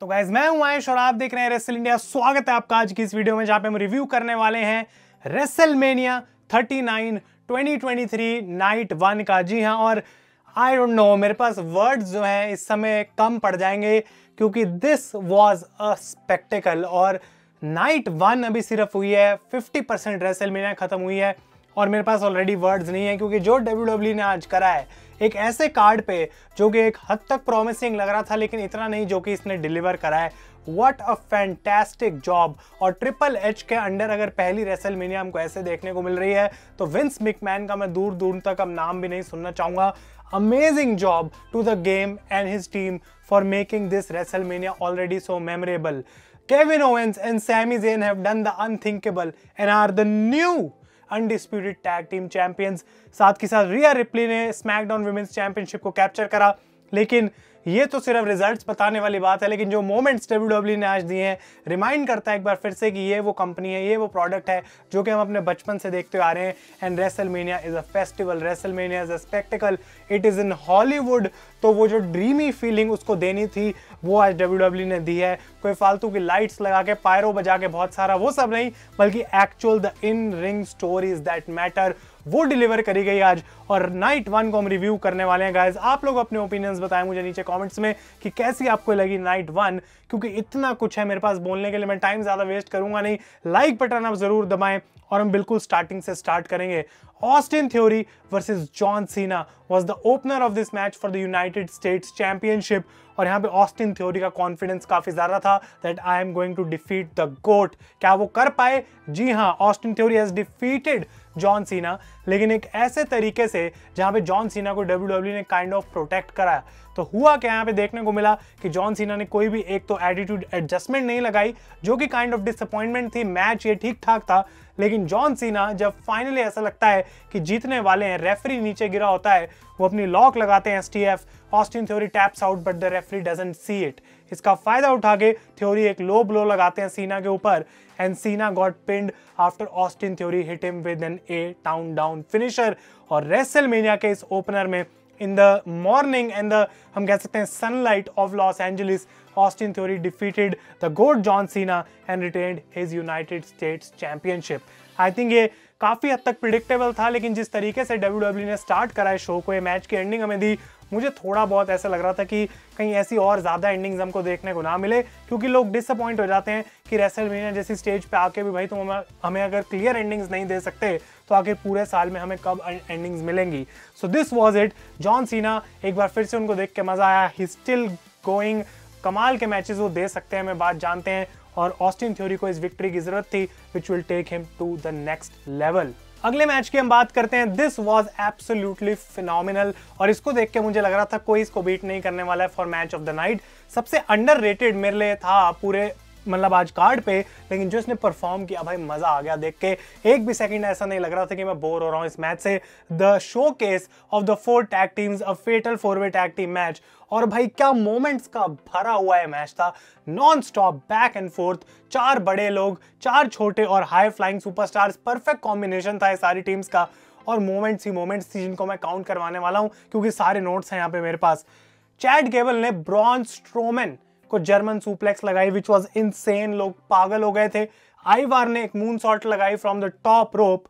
तो गाइस मैं हूं आयुष और आप देख रहे हैं रेसल इंडिया। स्वागत है आपका आज की इस वीडियो में जहां पे हम रिव्यू करने वाले हैं रेसलमेनिया 39 2023 नाइट 1 का। जी हां, और आई डोंट नो, मेरे पास वर्ड्स जो हैं इस समय कम पड़ जाएंगे क्योंकि दिस वाज अ स्पेक्टेकल। और नाइट 1 अभी सिर्फ हुई है, 50% रेसलमेनिया खत्म हुई है और मेरे पास ऑलरेडी वर्ड्स नहीं है क्योंकि जो WWE ने आज करा है एक ऐसे कार्ड पे जो कि एक हद तक प्रॉमिसिंग लग रहा था, लेकिन इतना नहीं जो कि इसने डिलीवर करा है। What a fantastic job. और ट्रिपल एच के अंडर अगर पहली रेसलमेनिया हमको ऐसे देखने को मिल रही है तो विंस मैकमैन का मैं दूर दूर तक अब नाम भी नहीं सुनना चाहूंगा। Amazing job to the game and his team for making this WrestleMania already so memorable. Kevin Owens and Sami Zayn have done the unthinkable and are the new undisputed tag team champions. साथ के साथ रिया replay ने SmackDown women's championship को capture करा। लेकिन ये तो सिर्फ रिजल्ट्स बताने वाली बात है, लेकिन जो मोमेंट्स WWE ने आज दिए हैं रिमाइंड करता है एक बार फिर से कि ये वो कंपनी है, ये वो प्रोडक्ट है जो कि हम अपने बचपन से देखते आ रहे हैं। And WrestleMania is a festival, WrestleMania is a spectacled, it is in Hollywood. तो वो जो ड्रीमी फीलिंग उसको देनी थी वो आज WWE ने दी है। कोई फालतू की लाइट्स लगा के, पायरो बजा के बहुत सारा, वो सब नहीं, बल्कि actual the in ring stories that matter, वो डिलीवर करी गई आज। और नाइट 1 को हम रिव्यू करने वाले हैं गाइस। आप लोग अपने ओपिनियंस बताएं मुझे नीचे कमेंट्स में कि कैसी आपको लगी नाइट 1, क्योंकि इतना कुछ है मेरे पास बोलने के लिए, मैं टाइम ज्यादा वेस्ट करूंगा नहीं। लाइक बटन आप जरूर दबाएं और हम बिल्कुल स्टार्टिंग से स्टार्ट करेंगे। Austin theory versus John Cena was the opener of this match for the United States championship. और यहाँ पे ऑस्टिन थ्योरी का कॉन्फिडेंस काफी ज्यादा था that I am going to defeat the GOAT. क्या वो कर पाए? जी हाँ, Austin Theory has defeated John Cena, लेकिन एक ऐसे तरीके से जहां पे जॉन सीना को WWE ने काइंड ऑफ प्रोटेक्ट कराया। तो हुआ क्या, यहाँ पे देखने को मिला कि जॉन सीना ने कोई भी एक तो एटीट्यूड एडजस्टमेंट नहीं लगाई, जो कि काइंड ऑफ डिसअपॉइंटमेंट थी। मैच ये ठीक ठाक था, लेकिन जॉन सीना जब फाइनली ऐसा लगता है कि जीतने वाले हैं, रेफरी नीचे गिरा होता है, वो अपनी लॉक लगाते हैं STF, Austin theory taps out but the referee doesn't see it. इसका फायदा उठा के थ्योरी एक लो ब्लो लगाते हैं सीना के ऊपर and Cena got pinned after Austin Theory hit him with an town down finisher. और रेसलमेनिया के इस ओपनर में in the morning and the, हम कह सकते हैं, sunlight of Los Angeles, Austin Theory defeated the goat John Cena and retained his United States championship. I think ये काफी हद तक प्रिडिक्टेबल था, लेकिन जिस तरीके से WWE ने स्टार्ट करा है शो को, ये मैच की एंडिंग हमें दी, मुझे थोड़ा बहुत ऐसा लग रहा था कि कहीं ऐसी और ज्यादा एंडिंग्स हमको देखने को ना मिले, क्योंकि लोग डिसअपॉइंट हो जाते हैं कि रेसलमेनिया जैसी स्टेज पे आके भी भाई तुम हमें अगर क्लियर एंडिंग्स नहीं दे सकते तो आखिर पूरे साल में हमें कब एंडिंग्स मिलेंगी। So this was it. John Cena, एक बार फिर से उनको देख के मजा आया। ही स्टिल गोइंग, कमाल के मैचेस वो दे सकते हैं, हमें बात जानते हैं। और ऑस्टिन थ्योरी को इस विक्ट्री की जरूरत थी which will take him to the next level. अगले मैच की हम बात करते हैं। दिस वाज एब्सोल्युटली फिनोमिनल और इसको देख के मुझे लग रहा था कोई इसको बीट नहीं करने वाला है for match of the night. सबसे अंडररेटेड मेरे लिए था पूरे मतलब आज कार्ड पे, लेकिन जो इसने परफॉर्म किया भाई मजा आ गया देख के। एक भी सेकंड ऐसा नहीं लग रहा था कि मैं बोर हो रहा हूं इस मैच से। The showcase of the 4 tag teams, a fatal 4-वे टैग टीम मैच। और भाई क्या मोमेंट्स का भरा हुआ है मैच था, non stop back and fourth, 4 बड़े लोग, 4 छोटे और high flying superstars, perfect combination था ये सारी टीम्स का। और मोमेंट्स ही मोमेंट्स थी जिनको मैं काउंट करवाने वाला हूं क्योंकि सारे नोट्स हैं यहाँ पे मेरे पास। चैड गेबल ने ब्रॉन स्ट्रोमैन को जर्मन सुप्लेक्स लगाई विच वाज इनसेन, लोग पागल हो गए थे। आइवार ने एक मून सॉल्ट लगाई from the top rope.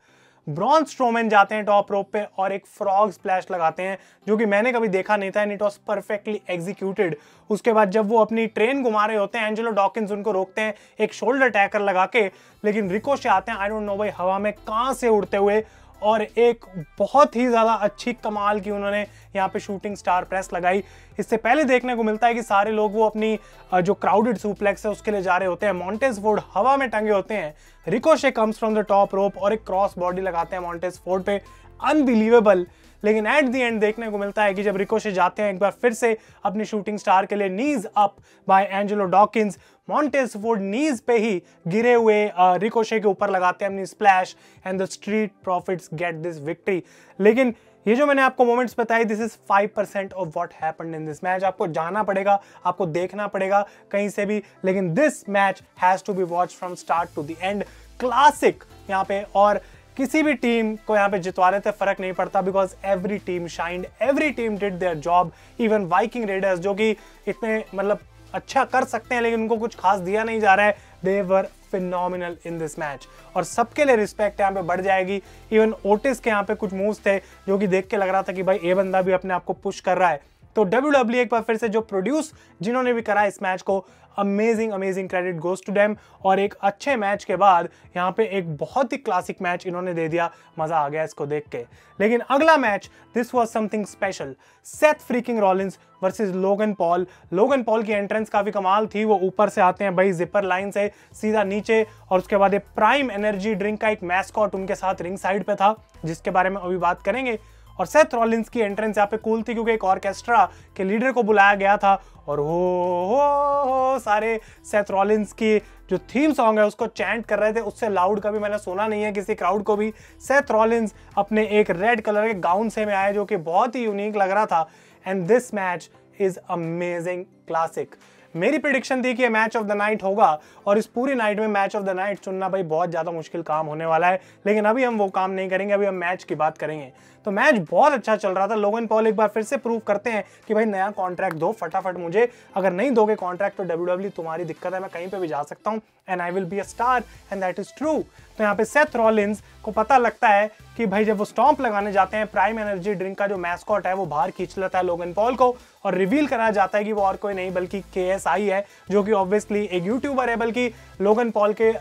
Braun Strowman जाते हैं टॉप रोप पे और एक फ्रॉग स्प्लैश लगाते हैं जो कि मैंने कभी देखा नहीं था and it was perfectly executed. उसके बाद जब वो अपनी ट्रेन घुमा रहे होते हैं, एंजेलो डॉकिंस उनको रोकते हैं एक शोल्डर टैकर लगा के, लेकिन रिकोशे आते हैं, आई डोंट नो भाई हवा में कहां से उड़ते हुए, और एक बहुत ही ज्यादा अच्छी कमाल की उन्होंने यहाँ पे शूटिंग स्टार प्रेस लगाई। इससे पहले देखने को मिलता है कि सारे लोग वो अपनी जो क्राउडेड सुप्लेक्स है उसके लिए जा रहे होते हैं। मॉन्टेज फोर्ड हवा में टंगे होते हैं, Ricochet comes from the top rope और एक क्रॉस बॉडी लगाते हैं मॉन्टेज फोर्ड पे, अनबिलीवेबल। लेकिन एट द एंड देखने को मिलता है कि जब रिकोशे जाते हैं एक बार फिर से अपनी शूटिंग स्टार के लिए, knees up by Angelo Dawkins, Montez Ford knees पे ही गिरे हुए रिकोशे के ऊपर लगाते हैं अपनी splash and the street profits get this victory. लेकिन ये जो मैंने आपको मोमेंट्स बताई, this is 5% of what happened in this match. आपको जाना पड़ेगा, आपको देखना पड़ेगा कहीं से भी, लेकिन this match has to be watch from start to the end. Classic यहाँ पे, और किसी भी टीम को यहाँ पे जितवा रहे थे फर्क नहीं पड़ता because every team shined, every team did their job. Even Viking Raiders जो कि इतने मतलब अच्छा कर सकते हैं, लेकिन उनको कुछ खास दिया नहीं जा रहा है। दे वर फिनोमिनल इन दिस मैच और सबके लिए रिस्पेक्ट यहाँ पे बढ़ जाएगी। इवन ओटिस के यहाँ पे कुछ मूव्स थे जो कि देख के लग रहा था कि भाई ये बंदा भी अपने आप को पुश कर रहा है। तो WWE एक बार फिर से जो प्रोड्यूस जिन्होंने भी करा इस मैच को, amazing credit goes to them. और एक अच्छे मैच के बाद यहाँ पे एक बहुत ही क्लासिक मैच इन्होंने दे दिया, मजा आ गया इसको देख के। लेकिन अगला match, this was something special. Seth freaking Rollins versus Logan Paul. Logan Paul की एंट्रेंस काफी कमाल थी। वो ऊपर से आते हैं भाई जिपर लाइन से सीधा नीचे, और उसके बाद ये प्राइम एनर्जी ड्रिंक का एक मैस्कॉट उनके साथ रिंग साइड पे था, जिसके बारे में अभी बात करेंगे। और सेथ रॉलिंस की एंट्रेंस यहाँ पे कूल थी क्योंकि एक ऑर्केस्ट्रा के लीडर को बुलाया गया था और हो सारे सेथ रॉलिंस की जो थीम सॉन्ग है उसको चैंट कर रहे थे। उससे लाउड कभी मैंने सुना नहीं है किसी क्राउड को भी। सेथ रॉलिंस अपने एक रेड कलर के गाउन से में आए जो कि बहुत ही यूनिक लग रहा था। And this match is amazing classic. मेरी प्रेडिक्शन थी कि ये मैच ऑफ द नाइट होगा और इस पूरी नाइट में मैच ऑफ द नाइट चुनना भाई बहुत ज़्यादा मुश्किल काम होने वाला है, लेकिन अभी हम वो काम नहीं करेंगे, अभी हम मैच की बात करेंगे। तो मैच बहुत अच्छा चल रहा था। लोगन पॉल एक बार फिर से प्रूव करते हैं कि भाई नया कॉन्ट्रैक्ट दो फटाफट मुझे, अगर नहीं दोगे कॉन्ट्रैक्ट तो WWE तुम्हारी दिक्कत है, मैं कहीं पे भी जा सकता हूँ and I will be a star and that is true. तो यहाँ पे सेथ रॉलिंस को पता लगता है कि भाई जब वो स्टॉम्प लगाने जाते हैं, प्राइम एनर्जी ड्रिंक का जो मैस्कॉट है वो बाहर खींच लेता है लोगन पॉल को और रिवील कराया जाता है कि वो और कोई नहीं बल्कि KSI है, जो कि ऑब्वियसली एक यूट्यूबर है, बल्कि लोगन पॉल के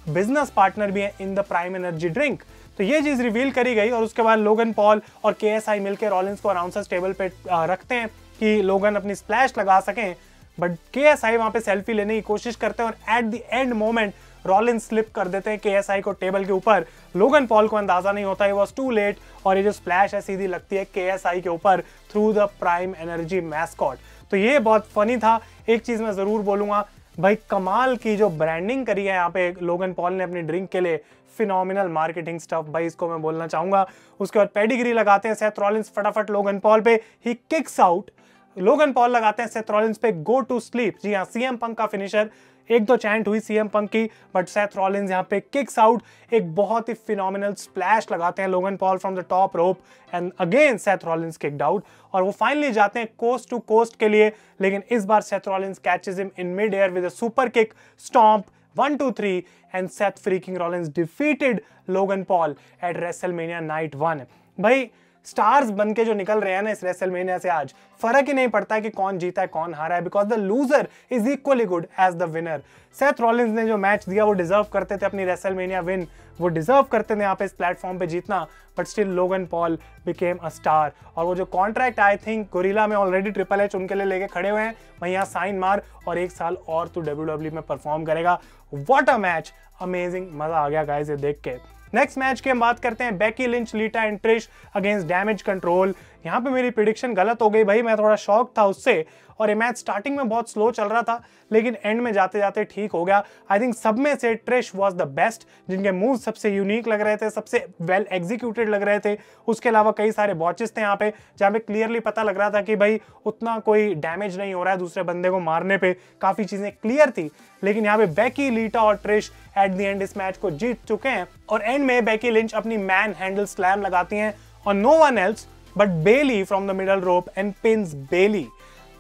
बिजनेस पार्टनर भी है in the prime energy drink. तो ये चीज रिवील करी गई और उसके बाद लोगन पॉल और KSI मिलकर रॉलिंस को अनाउंसर्स टेबल पे रखते हैं कि लोगन अपनी स्प्लैश लगा सकें, बट KSI वहां पे सेल्फी लेने की कोशिश करते हैं और eight the end moment Rollins slip कर देते हैं KSI को टेबल के ऊपर। लोगन पॉल को अंदाजा नहीं होता, it was too late और ये जो स्प्लैश है सीधी लगती है KSI के ऊपर through the prime energy mascot. तो ये बहुत फनी था। एक चीज मैं जरूर बोलूंगा भाई, कमाल की जो ब्रांडिंग करी है यहाँ पे लोगन पॉल ने अपनी ड्रिंक के लिए, फिनोमिनल मार्केटिंग स्टफ भाई, इसको मैं बोलना चाहूंगा। उसके बाद पेडिग्री लगाते हैं सेथ रॉलिंस फटाफट लोगन पॉल पे, ही किक्स आउट। लोगन पॉल लगाते हैं सेथ रॉलिंस पे गो टू स्लीप। जी हाँ, CM पंक का फिनिशर, एक दो चैंट हुई CM पंक की, बट सेथ रॉलिंस यहाँ पे किक्स आउट। एक बहुत ही फिनोमिनल स्प्लैश लगाते हैं Logan Paul from the top rope and again Seth Rollins kicked out और वो फाइनली जाते हैं कोस्ट टू कोस्ट के लिए। लेकिन इस बार Seth Rollins catches him in mid air with a super kick stomp 1 2 3 and Seth freaking Rollins defeated Logan Paul at WrestleMania night 1। भाई स्टार्स बन के जो निकल रहे हैं ना इस रेसलमेनिया से, आज फर्क ही नहीं पड़ता है कि कौन जीता है कौन हारा है, because the loser is equally good as the winner. Seth Rollins ने जो मैच दिया वो डिजर्व करते थे अपनी रेसलमेनिया विन, वो डिजर्व करते थे यहाँ पे इस प्लेटफॉर्म पे जीतना, but still Logan Paul became a star. और वो जो कॉन्ट्रैक्ट आई थिंक गोरिल्ला में ऑलरेडी ट्रिपल एच उनके लिए लेके खड़े हुए हैं, वहीं यहाँ साइन मार और 1 साल और तू WWE में परफॉर्म करेगा। व्हाट अ मैच, अमेजिंग, मजा आ गया गाइस ये देख के। नेक्स्ट मैच की हम बात करते हैं Becky Lynch, लीटा and Trish against damage control. यहाँ पे मेरी प्रेडिक्शन गलत हो गई भाई, मैं थोड़ा शॉक था उससे और ये मैच स्टार्टिंग में बहुत स्लो चल रहा था लेकिन एंड में जाते जाते ठीक हो गया। आई थिंक सब में से ट्रिश वाज द बेस्ट, जिनके मूव सबसे यूनिक लग रहे थे, सबसे वेल एग्जीक्यूटेड लग रहे थे। उसके अलावा कई सारे बॉचेस थे यहाँ पे जहाँ पे क्लियरली पता लग रहा था कि भाई उतना कोई डैमेज नहीं हो रहा है दूसरे बंदे को मारने पे, काफी चीजें क्लियर थी। लेकिन यहाँ पे बेकी, लीटा और ट्रिश एट द एंड इस मैच को जीत चुके हैं और एंड में बेकी लिंच अपनी मैन हैंडल स्लैम लगाती हैं और no one else but Bayley from the middle rope and pins Bayley.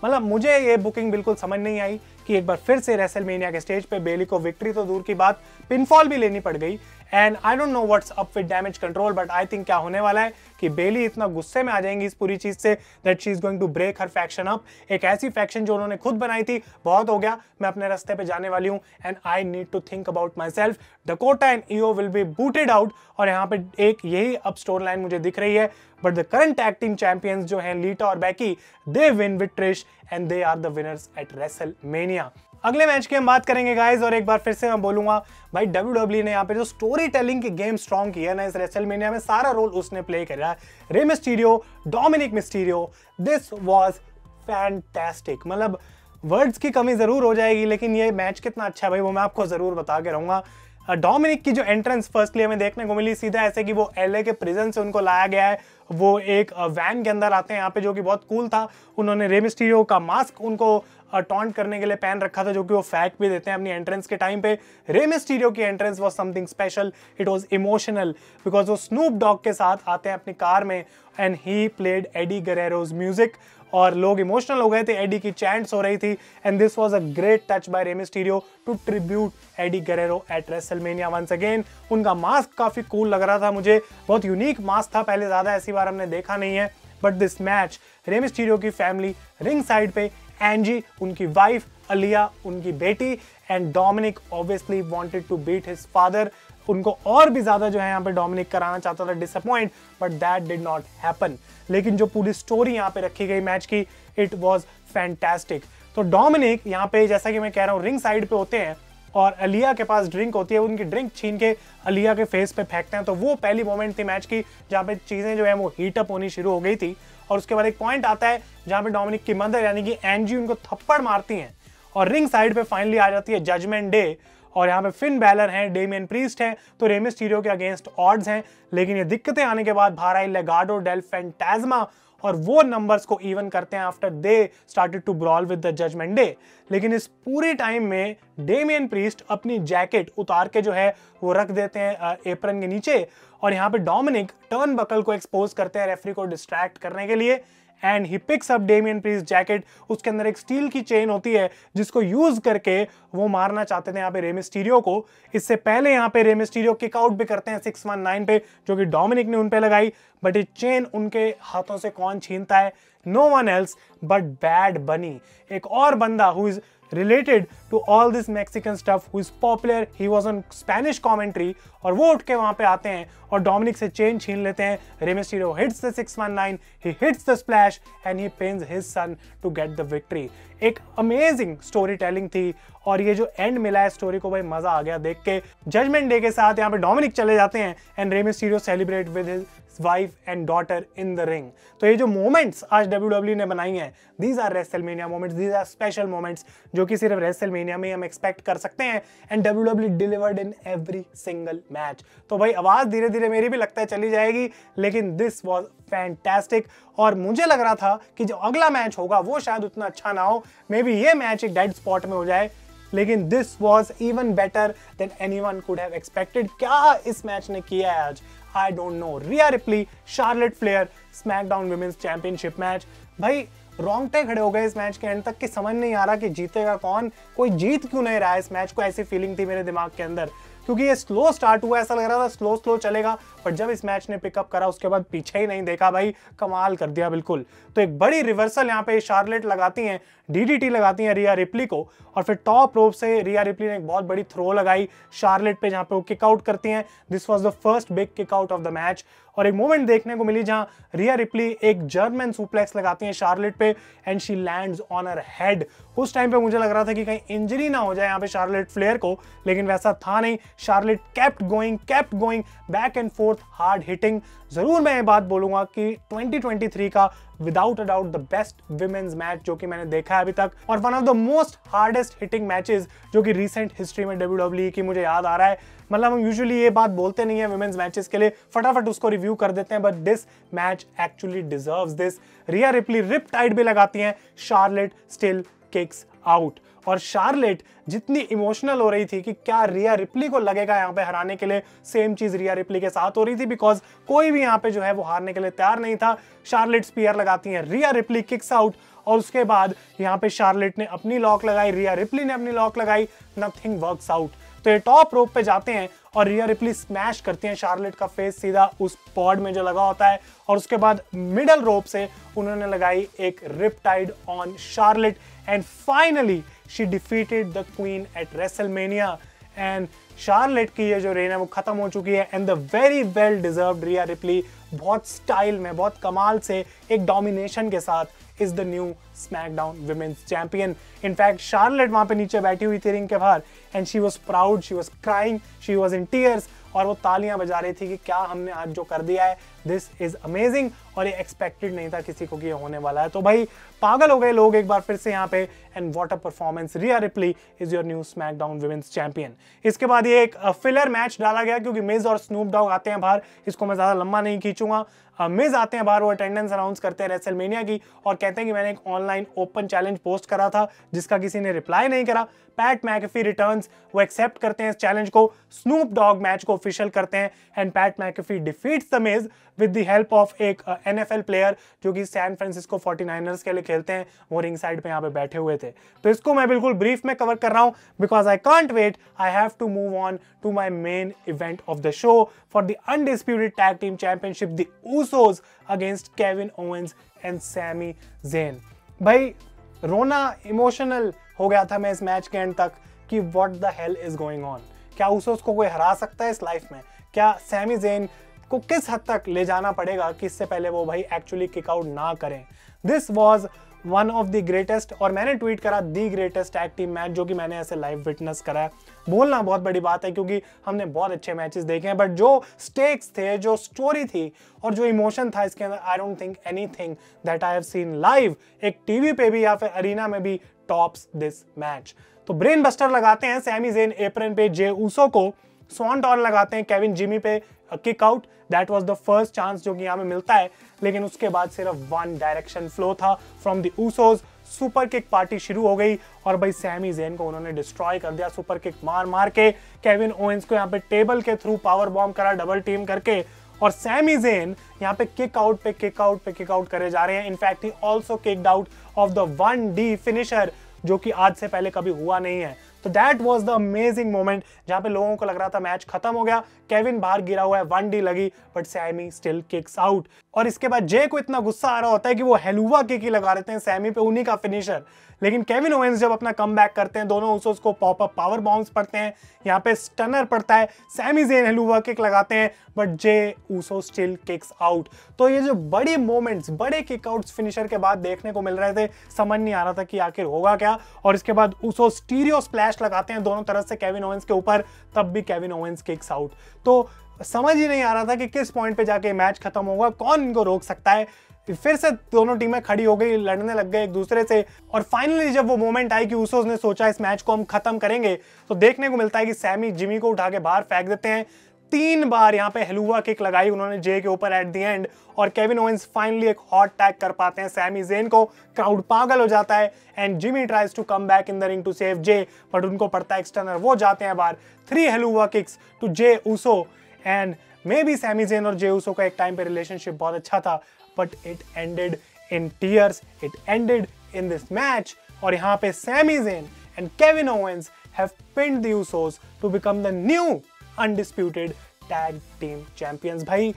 मतलब मुझे ये बुकिंग बिल्कुल समझ नहीं आई कि एक बार फिर से रेसलमेनिया के स्टेज पे बेली को विक्ट्री तो दूर की बात पिनफॉल भी लेनी पड़ गई। And I don't know what's up with damage control, but I think क्या होने वाला है कि बेली इतना गुस्से में आ जाएंगी इस पूरी चीज से that she is going to break her faction up. एक ऐसी फैक्शन जो उन्होंने खुद बनाई थी, बहुत हो गया, मैं अपने रास्ते पे जाने वाली हूँ and I need to think about my self. Dakota and Iyo will be booted out और यहाँ पे एक यही अब स्टोरी लाइन मुझे दिख रही है। But the current tag team champions जो हैं लीटा और Becky, they win with Trish and they are the winners at WrestleMania. अगले मैच की हम बात करेंगे गाइस और एक बार फिर से मैं बोलूंगा भाई WWE ने यहाँ पे जो स्टोरी टेलिंग की गेम स्ट्रॉन्ग की है ना इस रेसलमेनिया में, सारा रोल उसने प्ले करा है। Rey Mysterio, Dominik Mysterio, this was fantastic. मतलब वर्ड्स की कमी जरूर हो जाएगी लेकिन ये मैच कितना अच्छा है भाई वो मैं आपको जरूर बता के रहूंगा। डोमिनिक की जो एंट्रेंस फर्स्टली हमें देखने को मिली, सीधा ऐसे कि वो LA के प्रिजन से उनको लाया गया है, वो एक वैन के अंदर आते हैं यहाँ पे जो कि बहुत कूल था। उन्होंने रे मिस्टीरियो का मास्क उनको टॉन्ट करने के लिए पहन रखा था जो कि वो फैक भी देते हैं अपनी एंट्रेंस के टाइम पे। रे मिस्टीरियो की entrance was something special, it was emotional because वो स्नूप डॉग के साथ आते हैं अपनी कार में and he played Eddie Guerrero's music और लोग इमोशनल हो गए थे, एडी की चैंट्स हो रही थी and this was a great touch by Rey Mysterio to tribute Eddie Guerrero at WrestleMania once again. उनका मास्क काफी कूल लग रहा था मुझे, बहुत यूनिक मास्क था, पहले ज्यादा ऐसी बार हमने देखा नहीं है। But this match Rey Mysterio की फैमिली रिंग साइड पे, एंजी उनकी वाइफ, अलिया उनकी बेटी and Dominik obviously wanted to beat his father. उनको और भी ज्यादा जो है यहाँ पे डोमिनिक कराना चाहता था disappoint, but that did not happen. लेकिन जो पूरी स्टोरी यहाँ पे रखी गई मैच की, इट वाज फैंटास्टिक। तो डोमिनिक यहाँ पे जैसा कि मैं कह रहा हूँ रिंग साइड पे होते हैं और अलिया के पास ड्रिंक होती है, उनकी ड्रिंक छीन के अलिया के फेस पे फेंकते हैं। तो वो पहली मोमेंट थी मैच की जहाँ पे चीजें जो है वो हीट अप होनी शुरू हो गई थी। और उसके बाद एक पॉइंट आता है जहाँ पे डोमिनिक की मदर यानी कि एंजी उनको थप्पड़ मारती हैं और रिंग साइड पे फाइनली आ जाती है जजमेंट डे। और यहाँ पे फिन बैलर हैं, डेमियन प्रीस्ट हैं, तो रे मिस्टीरियो के अगेंस्ट ऑड्स हैं। लेकिन ये दिक्कतें आने के बाद बाहर आई लेगार्डो डेल फैंटास्मा और वो नंबर्स को इवन करते हैं after they started to brawl with the Judgment Day. लेकिन इस पूरे टाइम में डेमियन प्रीस्ट अपनी जैकेट उतार के जो है वो रख देते हैं एप्रन के नीचे और यहाँ पे डोमिनिक टर्न बकल को एक्सपोज करते हैं रेफरी को डिस्ट्रैक्ट करने के लिए and he picks up Damien priest jacket. उसके अंदर एक स्टील की चेन होती है जिसको यूज करके वो मारना चाहते थे यहाँ पे रे मिस्टीरियो को। इससे पहले यहाँ पे रे मिस्टीरियो किक आउट भी करते हैं 619 पे, जो कि डोमिनिक ने उन पे लगाई, बट ये चेन उनके हाथों से कौन छीनता है? No one else but Bad Bunny, एक और बंदा who is related to all this Mexican stuff, who is popular, he was on Spanish commentary, और वो उठ के वहां पे आते हैं और डोमिनिक से चेन छीन लेते हैं। Rey Mysterio hits the 619, he hits the splash and he pins his son to get the victory। एक अमेजिंग स्टोरी टेलिंग थी और ये जो एंड मिला है स्टोरी को भाई मजा आ गया देख के। जजमेंट डे के साथ यहाँ पे डोमिनिक चले जाते हैं and Rey Mysterio celebrate with his wife and daughter in the ring. तो ये जो मोमेंट्स आज WWE ने बनाई हैं, these are WrestleMania moments, these are special moments जो कि सिर्फ रेसलमेनिया में हम एक्सपेक्ट कर सकते हैं and WWE delivered in every single match. तो भाई आवाज धीरे धीरे मेरी भी लगता है चली जाएगी, लेकिन दिस वाज फैंटास्टिक। और मुझे लग रहा था कि जो अगला मैच होगा वो शायद उतना अच्छा ना हो, मे बी ये मैच एक डेड स्पॉट में हो जाए, लेकिन this was even better than anyone could have expected. क्या इस मैच ने किया है आज, I don't know. Rhea Ripley, Charlotte Flair, SmackDown women's championship match, भाई रोंगटे खड़े हो गए इस मैच के एंड तक कि समझ नहीं आ रहा कि जीतेगा कौन, कोई जीत क्यों नहीं रहा है इस मैच को, ऐसी फीलिंग थी मेरे दिमाग के अंदर। क्योंकि ये स्लो स्टार्ट हुआ, ऐसा लग रहा था स्लो चलेगा, पर जब इस मैच ने पिकअप करा उसके बाद पीछे ही नहीं देखा भाई, कमाल कर दिया बिल्कुल। तो एक बड़ी रिवर्सल यहाँ पे शार्लेट लगाती हैं, DDT लगाती हैं रिया रिप्ली को और फिर टॉप रोप से रिया रिप्ली ने एक बहुत बड़ी थ्रो लगाई शार्लेट पे जहाँ पे वो किक आउट करती हैं। This was the first big kick out of the match. और एक मोमेंट देखने को मिली जहाँ रिया रिप्ली एक जर्मन सुप्लेक्स लगाती हैं शार्लेट पे and she lands on her head. उस टाइम पे मुझे लग रहा था कि कहीं इंजरी ना हो जाए यहाँ पे शार्लेट फ्लेयर को, लेकिन वैसा था नहीं। Charlotte kept going back and forth hard hitting. जरूर मैं ये बात बोलूंगा कि 2023 का without a doubt the best women's match जो कि मैंने देखा है अभी तक, और one of the most hardest hitting matches जो कि रीसेंट हिस्ट्री में WWE की मुझे याद आ रहा है। मतलब हम यूजुअली ये बात बोलते नहीं है विमेन्स मैचेस के लिए, फटाफट उसको रिव्यू कर देते हैं, but this match actually deserves this. Rhea Ripley riptide भी लगाती हैं, शार्लेट स्टिल किक्स आउट। और शार्लेट जितनी इमोशनल हो रही थी कि क्या रिया रिप्ली को लगेगा यहाँ पे हराने के लिए, सेम चीज रिया रिप्ली के साथ हो रही थी, बिकॉज कोई भी यहाँ पे जो है वो हारने के लिए तैयार नहीं था। शार्लेट स्पीयर लगाती हैं, रिया रिप्ली किक्स आउट, और उसके बाद यहाँ पे शार्लेट ने अपनी लॉक लगाई, रिया रिप्ली ने अपनी लॉक लगाई, नथिंग वर्क्स आउट। तो ये टॉप रोप पे जाते हैं और रिया रिप्ली स्मैश करती हैं शार्लेट का फेस सीधा उस पॉड में जो लगा होता है, और उसके बाद मिडल रोप से उन्होंने लगाई एक riptide on Charlotte and finally she defeated the queen at WrestleMania. And Charlotte की ये जो रेन है वो खत्म हो चुकी है and the very well deserved Riya replay बहुत स्टाइल में, बहुत कमाल से, एक डोमिनेशन के साथ is the new SmackDown women's champion. In fact Charlotte वहां पे नीचे बैठी हुई थी रिंग के बाहर and she was proud, she was crying, she was in tears, और वो तालियां बजा रही थी कि क्या हमने आज जो कर दिया है, दिस इज अमेजिंग। और ये एक्सपेक्टेड नहीं था किसी को कि ये होने वाला है। तो भाई पागल हो गए लोग एक बार फिर से यहाँ पे, and what a performance. Riya replay is your new SmackDown women's champion. इसके बाद ये एक फिलर मैच डाला गया क्योंकि मिज और स्नूप डॉग आते हैं बाहर, इसको मैं ज्यादा लंबा नहीं खींचूंगा। मिज आते हैं बाहर, वो अटेंडेंस अनाउंस करते हैं रेसलमेनिया की और कहते हैं कि मैंने एक ऑनलाइन ओपन चैलेंज पोस्ट करा था जिसका किसी ने रिप्लाई नहीं करा। पैट मैकेफी रिटर्न्स, वो एक्सेप्ट करते हैं इस चैलेंज को, स्नूप डॉग मैच को ऑफिशियल करते हैं and PAT McAfee defeats the Miz. With the help of एक NFL प्लेयर जो कि सैन फ्रांसिस्को 49ers के लिए खेलते हैं, वो रिंग साइड पे यहाँ पे बैठे हुए थे। तो इसको मैं बिल्कुल ब्रीफ में कवर कर रहा हूँ because I can't wait, I have to move on to my main event of the show for the undisputed tag team championship, the Usos against Kevin Owens and Sami Zayn. भाई रोना emotional हो गया था मैं इस match के and तक कि what the hell is going on. क्या ऊसोस को कोई हरा सकता है इस लाइफ में? क्या सैमी ज़ेन को किस हद तक ले जाना पड़ेगा कि इससे पहले वो भाई एक्चुअली किक आउट ना करें? This was one of the greatest, और मैंने ट्वीट करा the greatest tag team match जो कि मैंने ऐसे लाइव विटनेस करा है। बोलना बहुत बड़ी बात है क्योंकि हमने बहुत अच्छे मैचेस देखे हैं, बट जो स्टेक्स थे, जो स्टोरी थी और जो इमोशन था इसके अंदर, I don't think anything that I have seen live एक टीवी पे भी या फिर अरीना में भी टॉप्स दिस मैच। तो ब्रेन बस्टर लगाते हैं सैमी ज़ेन एप्रन पे जे ऊसो को, स्वान टॉन लगाते हैं केविन जिमी पे kick out, that was the first chance जो कि यहाँ पे मिलता है, लेकिन उसके बाद सिर्फ वन डायरेक्शन फ्लो था from the Usos. Super kick party शुरू हो गई और भाई सैमी ज़ेन को उन्होंने डिस्ट्रॉय कर दिया सुपर किक मार मार के। केविन ओवेंस को यहाँ पे टेबल के थ्रू पावर बॉम्ब करा डबल टीम करके, और सैमी ज़ेन यहाँ पे किक आउट पे किक आउट पे किक आउट करे जा रहे हैं। In fact he also kicked out of the 1D finisher जो कि आज से पहले कभी हुआ नहीं है। तो that was the amazing moment जहां पे लोगों को लग रहा था मैच खत्म हो गया, केविन बाहर गिरा हुआ है, 1D लगी, but Sami still kicks out. और इसके बाद जे को इतना गुस्सा आ रहा होता है कि वो हेलुवा किक ही लगा देते हैं सैमी पे, उन्हीं का फिनिशर। लेकिन केविन ओवेंस जब अपना कमबैक करते हैं, दोनों ऊसोस को पॉप अप पावर बॉम्ब्स पड़ते हैं, यहाँ पे स्टनर पड़ता है, सैमी ज़ेन हेलुवा किक लगाते हैं, but Jey Uso still kicks out. तो ये जो बड़ी मोमेंट्स, बड़े किक आउट्स फिनिशर के बाद देखने को मिल रहे थे, समझ नहीं आ रहा था कि आखिर होगा क्या। और इसके बाद ऊसो स्टीरियो स्प्लैश लगाते हैं दोनों तरफ से केविन ओवेंस के ऊपर, तब भी केविन ओवेंस किक्स आउट। तो समझ ही नहीं आ रहा था कि किस पॉइंट पे जाके मैच खत्म होगा, कौन इनको रोक सकता है। फिर से दोनों टीमें खड़ी हो गई, लड़ने लग गए एक दूसरे से, और फाइनली जब वो मोमेंट आई कि ऊसोस ने सोचा इस मैच को हम खत्म करेंगे, तो देखने को मिलता है कि सैमी जिमी को उठा के बाहर फेंक देते हैं। 3 बार यहाँ पे हेलुवा किक लगाई उन्होंने जे के ऊपर एट द एंड, और केविन ओवेंस फाइनली एक हॉट टैग कर पाते हैं सैमी ज़ेन को। क्राउड पागल हो जाता है and Jimmy tries to come back in the ring to save Jey, but उनको पड़ता है एक्सटर्नर, वो जाते हैं बाहर। 3 helluva kicks to Jey Uso, and maybe Sami Zayn और जे ऊसो का एक टाइम पे रिलेशनशिप बहुत अच्छा था, but it ended in tears, it ended in this match. और यहाँ पे Sami Zayn and Kevin Owens have pinned the Usos to become the new undisputed tag team champions. भाई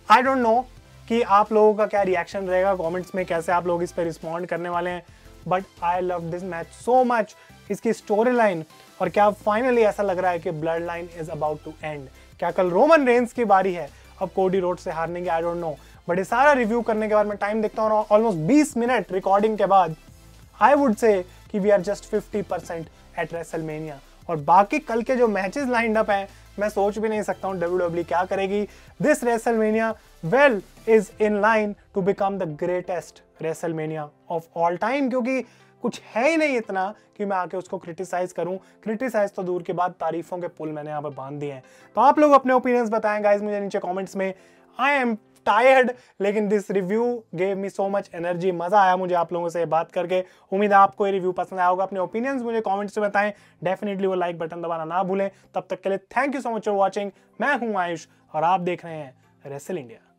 आई डोंट नो कि आप लोगों का क्या रिएक्शन रहेगा कमेंट्स में, कैसे आप लोग इस पे रिस्पॉन्ड करने वाले हैं, but I love this match so much. इसकी स्टोरी लाइन, और क्या फाइनली ऐसा लग रहा है कि Bloodline is about to end. क्या कल रोमन रेंस की बारी है अब कोडी रोड से हारने की? आई डोंट नो, बट ये सारा रिव्यू करने के बाद मैं टाइम देखता हूँ ऑलमोस्ट 20 मिनट रिकॉर्डिंग के बाद, आई वुड से कि we are just 50% at WrestleMania. और बाकी कल के जो मैचेस लाइंड अप हैं, मैं सोच भी नहीं सकता हूँ WWE क्या करेगी। This WrestleMania well is in line to become the greatest WrestleMania of all time, क्योंकि कुछ है ही नहीं इतना कि मैं आके उसको क्रिटिसाइज करूं। क्रिटिसाइज तो दूर के बाद तारीफों के पुल मैंने यहाँ पे बांध दिए हैं। तो आप लोग अपने ओपिनियंस बताएं गाइस मुझे नीचे कमेंट्स में। आई एम टायर्ड, लेकिन this review gave me so much energy, मजा आया मुझे आप लोगों से बात करके। उम्मीद है आपको ये रिव्यू पसंद आया होगा। अपने ओपिनियंस मुझे कमेंट्स में बताएं, डेफिनेटली वो लाइक बटन दबाना ना भूलें। तब तक के लिए thank you so much for watching. मैं हूं आयुष और आप देख रहे हैं रेसल इंडिया।